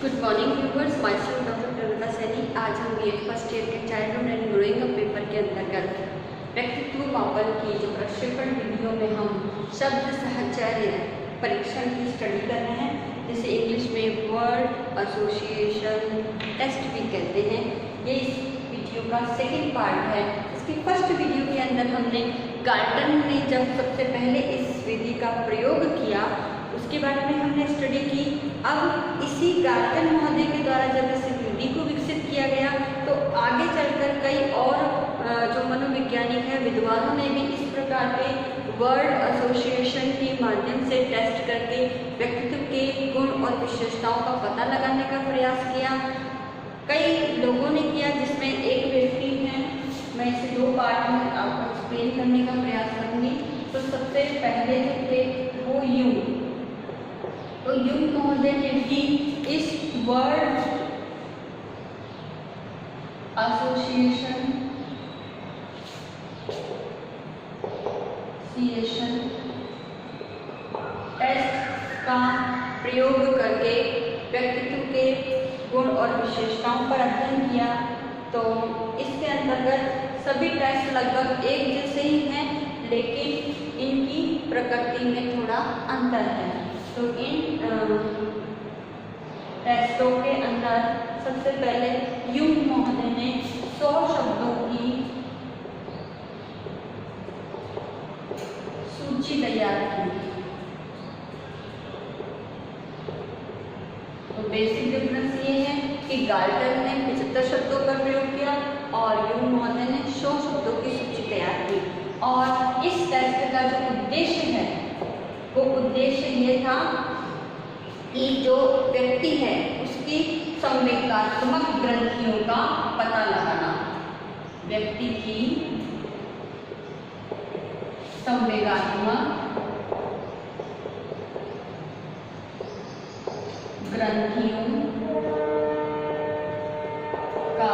Good morning viewers, myself doctor Praveena Saini. आज हम BEd first year के childhood and growing up paper के अंतर्गत व्यक्तित्व मापन की जो प्रक्षेपण वीडियो में हम शब्द साहचर्य परीक्षण की स्टडी कर रहे हैं, जिसे इंग्लिश में वर्ड एसोसिएशन टेस्ट भी कहते हैं। ये इस वीडियो का सेकेंड पार्ट है। इसकी फर्स्ट वीडियो के अंदर हमने गार्टन ने जब सबसे पहले इस विधि का प्रयोग किया उसके बारे में हमने स्टडी की। अब इसी गार्टन महोदय के द्वारा जब इस विधि को विकसित किया गया तो आगे चलकर कई और जो मनोवैज्ञानिक हैं, विद्वानों ने भी इस प्रकार के वर्ड एसोसिएशन के माध्यम से टेस्ट करके व्यक्तित्व के गुण और विशेषताओं का पता लगाने का प्रयास किया। कई लोगों ने किया, जिसमें एक व्यक्ति है, मैं इसे दो पार्ट में आपको एक्सप्लेन करने का प्रयास करूँगी। तो सबसे पहले जो थे वो यूंग। तो यूंग महोदय ने भी इस वर्ड एसोसिएशन टेस्ट का प्रयोग करके व्यक्तित्व के गुण और विशेषताओं पर अध्ययन किया। तो इसके अंतर्गत सभी टेस्ट लगभग एक जैसे ही हैं, लेकिन इनकी प्रकृति में थोड़ा अंतर है। तो इन टेस्टों के अंदर सबसे पहले यूंग महोदय ने 100 शब्दों की सूची तैयार की। तो बेसिक डिफरेंस ये है कि गार्टन ने 75 शब्दों का प्रयोग किया और यूंग महोदय ने 100 शब्दों की सूची तैयार की। और इस टेस्ट का जो उद्देश्य है वो उद्देश्य ये था कि जो व्यक्ति है उसकी संवेगात्मक ग्रंथियों का पता लगाना। व्यक्ति की संवेगात्मक ग्रंथियों का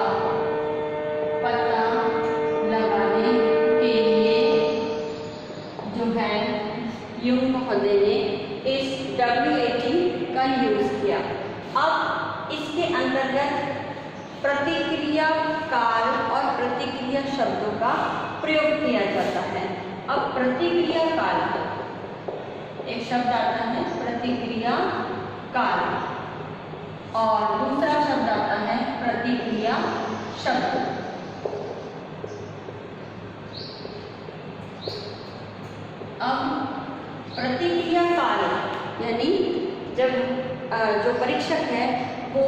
पता लगाने के लिए जो है यूंग महोदय ने इस WAT का यूज किया। अब इसके अंतर्गत प्रतिक्रिया काल और प्रतिक्रिया शब्दों का प्रयोग किया जाता है। अब प्रतिक्रिया काल, एक शब्द आता है प्रतिक्रिया काल और दूसरा शब्द आता है प्रतिक्रिया शब्द। अब प्रतिक्रिया काल यानी जब जो परीक्षक है वो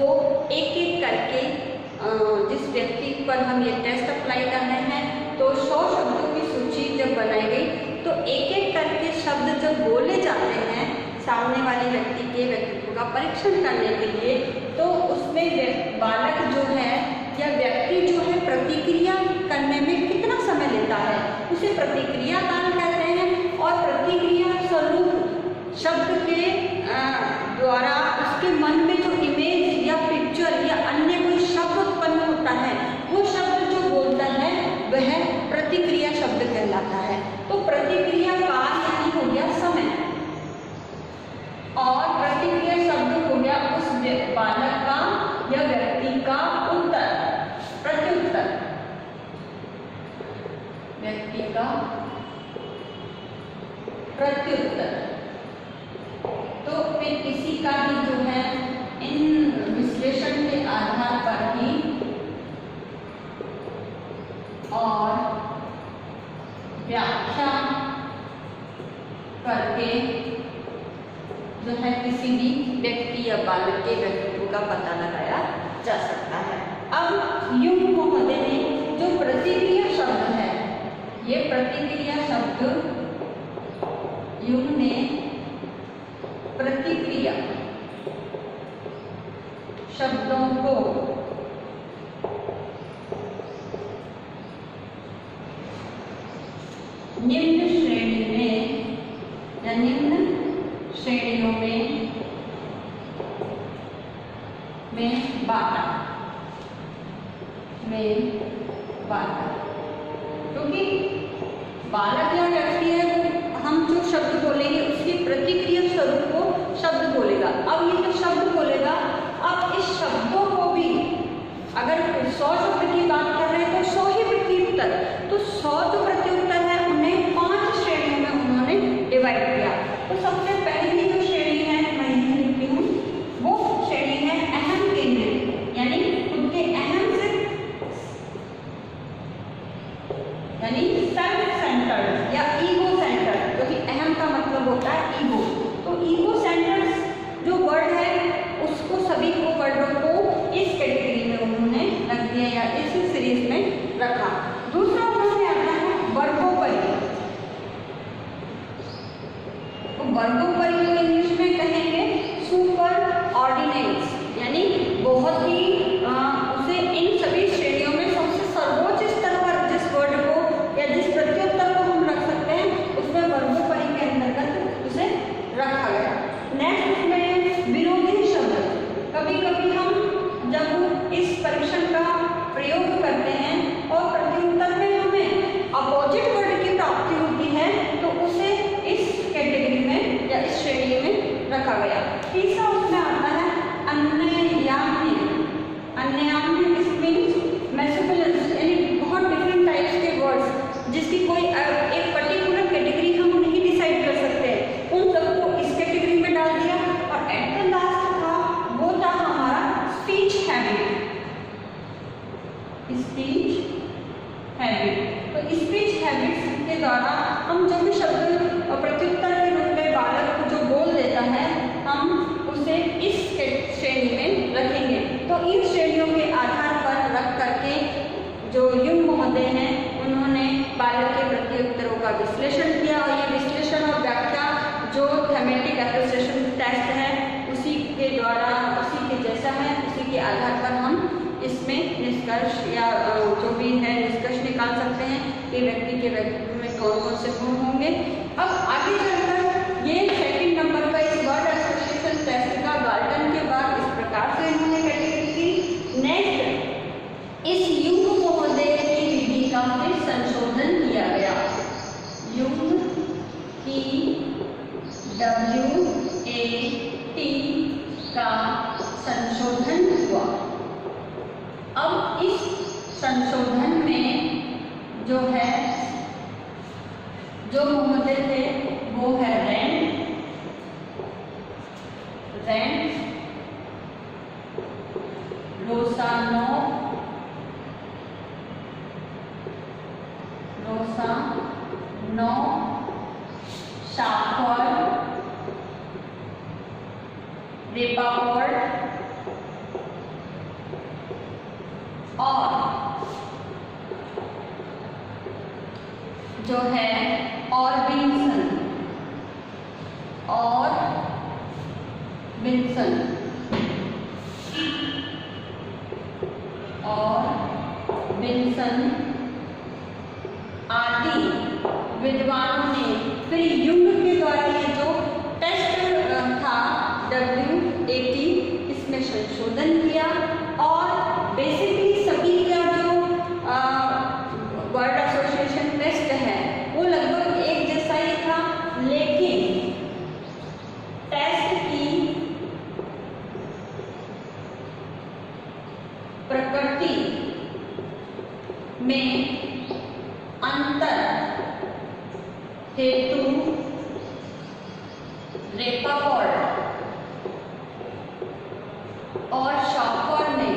एक एक करके जिस व्यक्ति पर हम ये टेस्ट अप्लाई कर रहे हैं, तो 100 शब्दों की सूची जब बनाई गई तो एक एक करके शब्द जब बोले जाते हैं सामने वाले व्यक्ति के व्यक्तित्व का परीक्षण करने के लिए, तो उसमें बालक जो है या व्यक्ति जो है प्रतिक्रिया करने में कितना समय लेता है उसे प्रतिक्रिया काल कहते हैं। और प्रतिक्रिया स्वरूप शब्द के द्वारा उसके मन में जो इमेज या पिक्चर या अन्य कोई शब्द उत्पन्न होता है, वो शब्द जो बोलता है वह प्रतिक्रिया शब्द कहलाता है। तो प्रतिक्रिया काल यानी हो गया समय और प्रतिक्रिया शब्द हो गया उस बालक का या व्यक्ति का उत्तर, प्रत्युत्तर, व्यक्ति का प्रत्युत्तर। तो फिर इसी का ही जो है इन विश्लेषण के आधार पर ही और व्याख्या करके जो है किसी भी व्यक्ति या बालक के व्यक्तित्व का पता लगाया जा सकता है। अब यूंग महोदय ने जो प्रतिक्रिया शब्द है, ये प्रतिक्रिया शब्द यूंग ने प्रतिक्रिया शब्दों को निम्न श्रेणी में या निम्न श्रेणियों में बांटा। क्योंकि बालक या व्यक्ति है वो हम जो शब्द बोलेंगे उसकी प्रतिक्रिया स्वरूप को शब्द बोलेगा। अब ये जो शब्द बोलेगा, अब मतलब होता है ईगो। तो ईगो सेंटर्स जो वर्ड है उसको सभी को वर्डों को इस कैटेगरी में उन्होंने रख दिया या इस सीरीज में रखा। दूसरा उन्होंने आता है वर्गोपरि। तो वर्गोपरि को इंग्लिश में कहेंगे सुपर ऑर्डिनेट्स, यानी बहुत ही उसे इन सभी श्रेणियों में सबसे सर्वोच्च स्तर पर जिस वर्ड को या जिस प्रत्युत्तर को हम रख सकते हैं उसमें वर्गोपरि के अंतर्गत उसे रखा गया। नेक्स्ट उसमें विरोधी शब्द। कभी कभी हम जब इस परीक्षण का प्रयोग करते हैं और प्रत्युत्तर में हमें अपोजिट वर्ड की प्राप्ति होती है तो उसे इस कैटेगरी में या इस श्रेणी में रखा गया। तीसरा उसमें आता है अन्वयाम्य। अन्वयाम्य मीन्स मैसेबुलस, यानी बहुत डिफरेंट टाइप्स के वर्ड्स जिसकी कोई एक पर्टिकुलर कैटेगरी हम नहीं डिसाइड कर सकते, उन सबको इस कैटेगरी में डाल दिया। और एट द लास्ट था वो था हमारा स्पीच हैबिट। स्पीच हैबिट, तो स्पीच हैबिट्स के द्वारा हम जो भी शब्द प्रत्युत्तर के रूप में बालक को जो बोल देता है हम उसे इस श्रेणी में रखेंगे। तो इन श्रेणियों के आधार पर रख करके जो युंग महोदय हैं उन्होंने बालक के प्रत्युत्तरों का विश्लेषण किया और ये विश्लेषण और व्याख्या जो थेमेटिक एप्रिसिएशन टेस्ट है उसी के द्वारा, उसी के जैसा है, उसी के आधार पर हम इसमें निष्कर्ष या जो भी है निष्कर्ष निकाल सकते हैं कि व्यक्ति के व्यक्तित्व में कौन कौन से गुण होंगे। अब आगे चलकर ये सेकंड नंबर का इस वर्ड एसोसिएशन टेस्ट का गार्टन के बाद इस प्रकार से इन्होंने कैटेगरी की। नेक्स्ट इस युंग महोदय की विधि का फिर संशोधन किया गया। युंग की WAT का संशोधन हुआ। अब इस संशोधन में जो है जो महोदय थे वो है रैंड रोसानो शाफर रेपापोर्ट और जो है विल्सन आदि विद्वानों ने फिर युंग के द्वारा ये जो टेस्ट था WAT इसमें संशोधन किया और बेसिकली सभी का जो वर्ड एसोसिएशन टेस्ट है वो लगभग एक जैसा ही था, लेकिन टेस्ट की प्रकृति में अंतर हेतु रेपापोर्ट और शाफर ने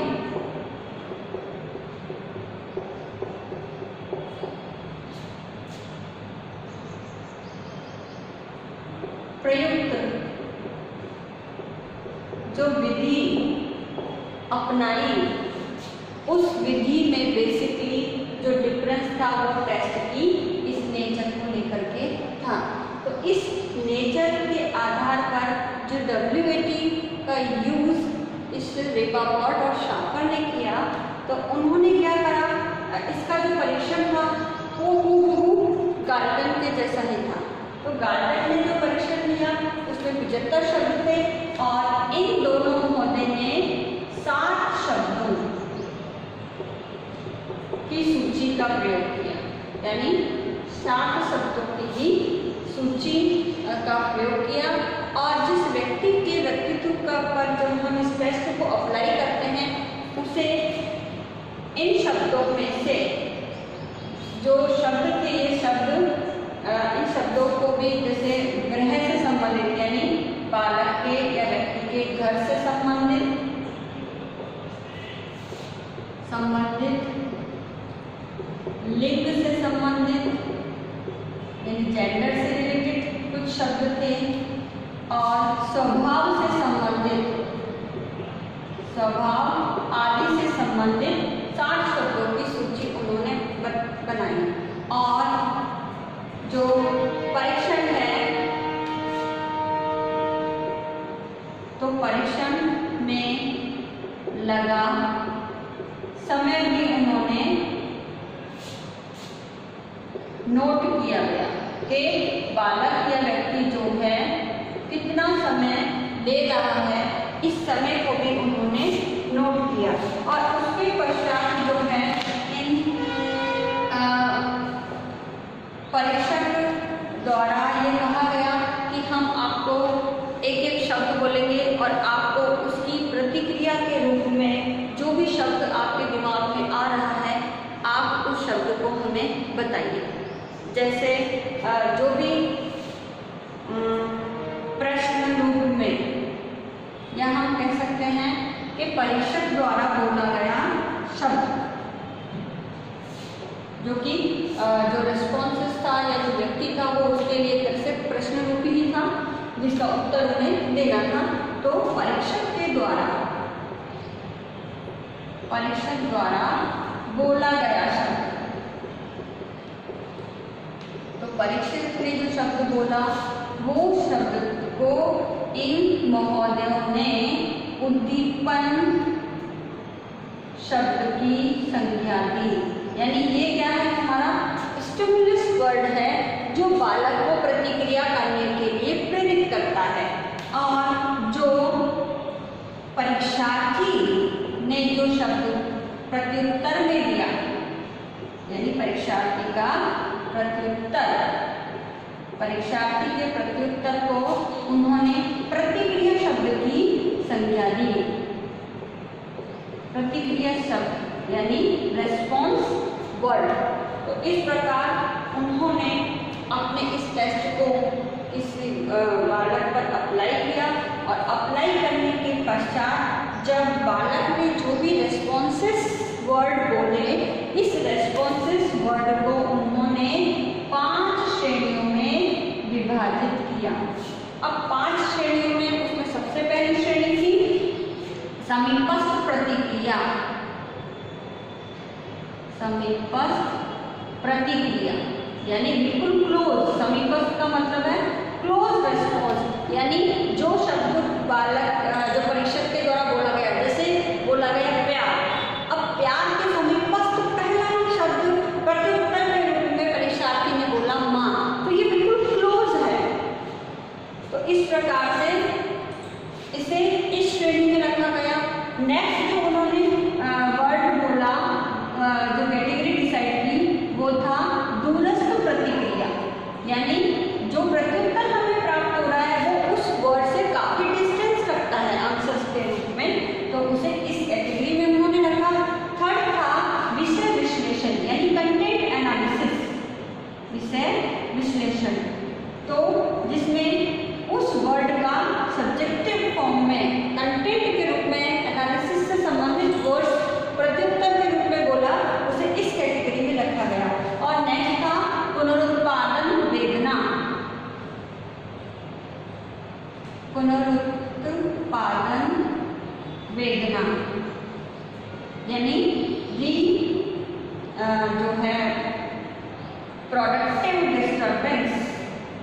प्रयुक्त जो विधि अपनाई उस विधि में बेसिकली जो डिफरेंस था वो टेस्ट की इस नेचर को लेकर के था। तो इस नेचर के आधार पर जो WAT का यूज इस रेपापोर्ट और शाफर ने किया तो उन्होंने क्या करा, इसका जो परीक्षण था वो गार्टन के जैसा ही था। तो गार्टन ने जो परीक्षण लिया उसमें 75 शब्द थे और इन दोनों महोदय ने 60 शब्दों की सूची का प्रयोग किया, यानी 60 शब्दों की ही सूची का प्रयोग किया। और जिस व्यक्ति के व्यक्तित्व का पर जब हम इस टेस्ट को अप्लाई करते हैं उसे इन शब्दों में से जो शब्द थे ये शब्द इन शब्दों को भी जैसे गृह से संबंधित यानी बालक के या व्यक्ति के घर से संबंधित लिंग से संबंधित यानी जेंडर से रिलेटेड कुछ शब्द और स्वभाव आदि से संबंधित 60 शब्दों की सूची उन्होंने बनाई। और जो परीक्षण है, तो परीक्षण में लगा समय भी उन्होंने नोट किया गया कि बालक या व्यक्ति जो है कितना समय ले रहा है, इस समय को भी उन्होंने नोट किया। और उसके पश्चात जो है इन परीक्षण द्वारा ये कहा गया कि हम आपको एक एक शब्द बोलेंगे और आपको उसकी प्रतिक्रिया के रूप में जो भी शब्द आपके दिमाग में आ रहा है, आप उस शब्द को हमें बताइए। जैसे जो भी प्रश्न रूप में, या हम कह सकते हैं कि परीक्षक द्वारा बोला गया शब्द, जो कि जो रेस्पॉन्सेस था या जो व्यक्ति था वो उसके लिए एक से प्रश्न रूप ही था जिसका उत्तर उन्हें देना था। तो परीक्षक द्वारा बोला गया शब्द, तो परीक्षक ने जो शब्द बोला वो शब्द को इन महोदयों ने उद्दीपन शब्द की संज्ञा दी। यानी ये क्या है, हमारा स्टिमुलस वर्ड है जो बालक को प्रतिक्रिया करने के लिए प्रेरित करता है। और जो परीक्षार्थी ने जो शब्द प्रत्युत्तर में दिया, यानी परीक्षार्थी का प्रत्युत्तर, परीक्षार्थी के प्रत्युत्तर को उन्होंने प्रतिक्रिया शब्द की संज्ञा दी। प्रतिक्रिया शब्द यानी रेस्पॉन्स वर्ड। तो इस प्रकार उन्होंने अपने इस टेस्ट को इस बालक पर अप्लाई किया और अप्लाई करने के पश्चात जब बालक ने जो भी रेस्पॉन्सेस वर्ड बोले, इस रेस्पॉन्सेस वर्ड को उन्होंने 5 श्रेणियों में विभाजित किया। अब 5 श्रेणियों में उसमें सबसे पहली श्रेणी थी समीपस्थ प्रतिक्रिया। समीपस्थ प्रतिक्रिया यानी बिल्कुल क्लोज। समीपस्थ का मतलब है क्लोज रेस्पॉन्स, यानी जो शब्द बालक जो परीक्षक के द्वारा बोला गया, जैसे बोला गया प्यार। अब प्यार के समीपस्थ पहला शब्द प्रत्युत्तर के रूप में परीक्षार्थी ने बोला माँ, तो ये बिल्कुल क्लोज है। तो इस प्रकार से इसे इस श्रेणी में रखा गया। नेक्स्ट जो उन्होंने वर्ड बोला, जो कैटेगरी डिसाइड की, वो था दूरस्थ प्रतिक्रिया। यानी जो प्रत्युत्तर हमें प्राप्त हो रहा है वो उस वर्ड से काफी डिस्टेंस रखता है आंसर्स के रूप में, तो उसे इस कैटेगरी में उन्होंने रखा। थर्ड था विषय विश्लेषण यानी कंटेंट एनालिसिस, विषय विश्लेषण, तो जिसमें उस वर्ड का सब्जेक्टिव फॉर्म में कंटेंट के रूप में एनालिसिस से संबंधित वर्ड्स प्रत्युत्तर के रूप में बोला, उसे इस कैटेगरी में रखा गया। और नेक्स्ट था पुनरुत्पादन वेदना। पुनरुत्पादन वेदना यानी जो है प्रोडक्टिव डिस्टर्बेंस।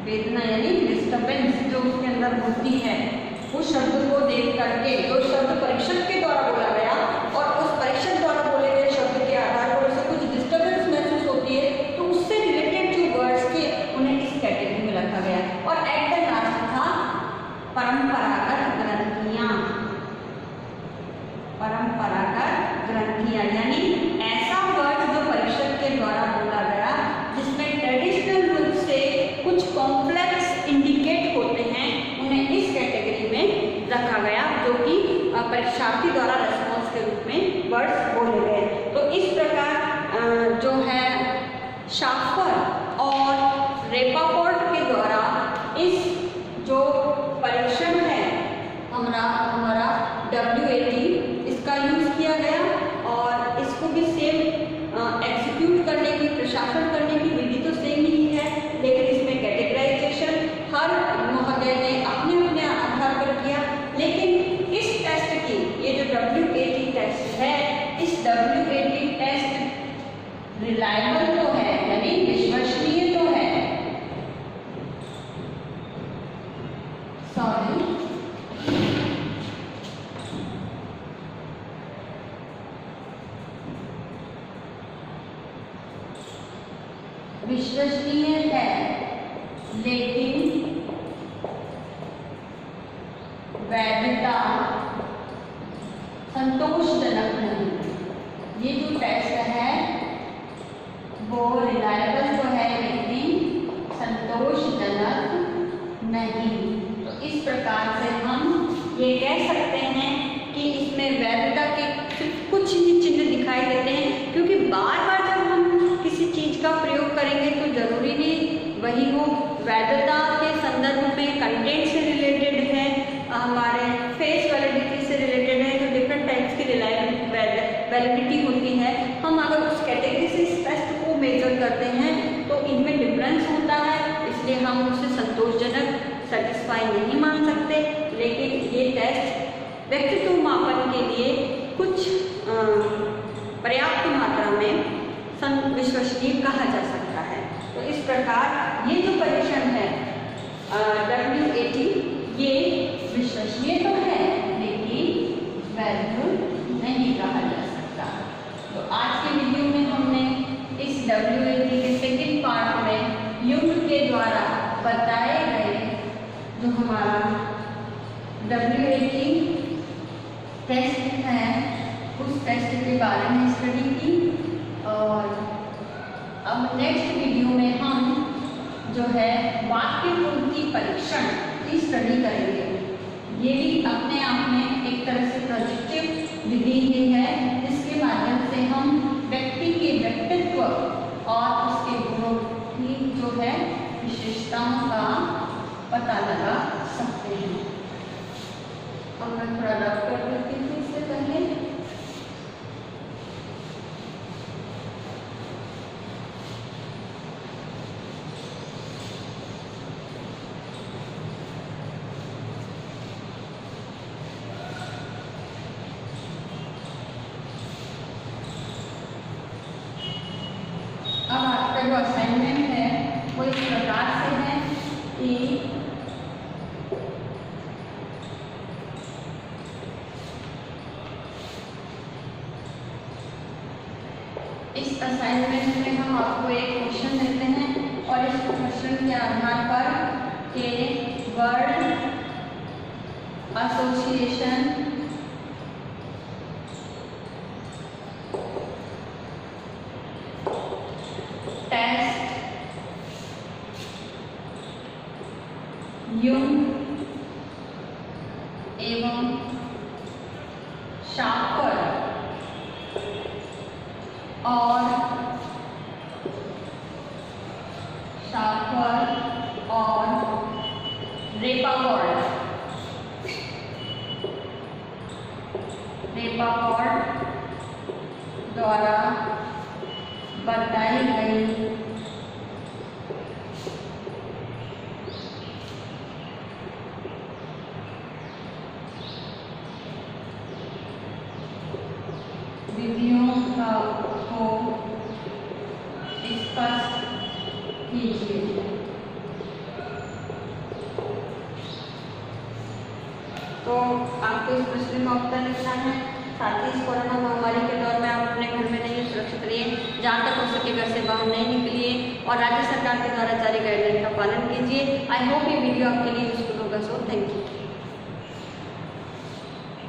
वेदना यानी डिस्टर्बेंस जो उसके अंदर होती है, उस शब्द को देख करके, जो शब्द परीक्षक के द्वारा बोला गया और उस परीक्षक द्वारा बोले गए शब्द के आधार पर उसे कुछ डिस्टर्बेंस महसूस होती है, तो उससे रिलेटेड जो वर्ड्स थे उन्हें इस कैटेगरी में रखा गया। और एट द लास्ट था परंपरागत ग्रंथियां। परंपरागत ग्रंथियां यानी ऐसा वर्ड जो परीक्षक के द्वारा बोला गया जिसमें ट्रेडिशनल रूप से कुछ कॉम्प्लेक्स इंडिकेट होते हैं, उन्हें इस कैटेगरी में रखा गया, जो कि परीक्षार्थी द्वारा रेस्पॉन्स के रूप में वर्ड्स बोले गए। तो इस प्रकार जो है शाफर और रेपाफोर्ट के द्वारा इस जो परीक्षण है हमारा WAT, इसका यूज किया गया और इसको भी सेम एग्जीक्यूट करने की, प्रशासन करने की विधि तो सेम ही है, लेकिन इसमें कैटेगराइजेशन हर महोदय ने अपने अपने रिलायबल तो है यानी विश्वसनीय तो है, विश्वसनीय है, लेकिन वैधता संतोषजनक नहीं। ये जो टेस्ट है वो रिलायबल तो है लेकिन संतोषजनक नहीं। तो इस प्रकार से हम ये कह सकते हैं कि इसमें वैधता के सिर्फ कुछ ही चिन्ह दिखाई देते हैं, क्योंकि बार बार जब हम किसी चीज़ का प्रयोग करेंगे तो जरूरी नहीं वही हो। वैधता के संदर्भ में कंटेंट से रिलेटेड है, हमारे फेस वैलिडिटी से रिलेटेड है, जो डिफरेंट टाइप्स की वैलिडिटी होती है। हम अगर उस कैटेगरी से इस टेस्ट को मेजर करते हैं तो इनमें डिफरेंस होता है, इसलिए हम उसे संतोषजनक सेटिस्फाई नहीं मान सकते। लेकिन ये टेस्ट व्यक्तित्व मापन के लिए कुछ पर्याप्त मात्रा में विश्वसनीय कहा जा सकता है। तो इस प्रकार ये जो परीक्षण है WAT ये विश्वसनीय तो है लेकिन वैध नहीं कहा जा सकता। तो आज के वीडियो में हमने इस WAT के सेकंड पार्ट में युंग के द्वारा बताए गए जो हमारा WAT टेस्ट है उस टेस्ट के बारे में स्टडी की। और अब नेक्स्ट वीडियो में हम जो है वाक्य पूर्ति परीक्षण की स्टडी करेंगे। ये भी अपने आप में एक तरह से प्रोजेक्टिव विधि ही है, जिसके माध्यम से हम व्यक्ति के व्यक्तित्व और उसके गुणों की जो है विशेषताओं का पता लगा सकते हैं। अब मैं थोड़ा रब कर देती हूँ इससे पहले। अब आपका जो असाइनमेंट है वो इस प्रकार से है कि इस असाइनमेंट में हम आपको एक क्वेश्चन देते हैं और इस क्वेश्चन के आधार पर के वर्ड एसोसिएशन टेस्ट युंग एवं शाफर और रेपाफोर्ड द्वारा बताई गई विधियों को स्पष्ट कीजिए। तो आपको इस प्रश्न में उत्तर लिखना है। साथ ही इस कोरोना महामारी के दौर में आप अपने घर में रहिए, सुरक्षित रहिए, जहाँ तक हो सके घर से बाहर नहीं निकलिए और राज्य सरकार के द्वारा जारी गाइडलाइन का पालन कीजिए। आई होप ये वीडियो आपके लिए यूजफुल होगा। So thank you.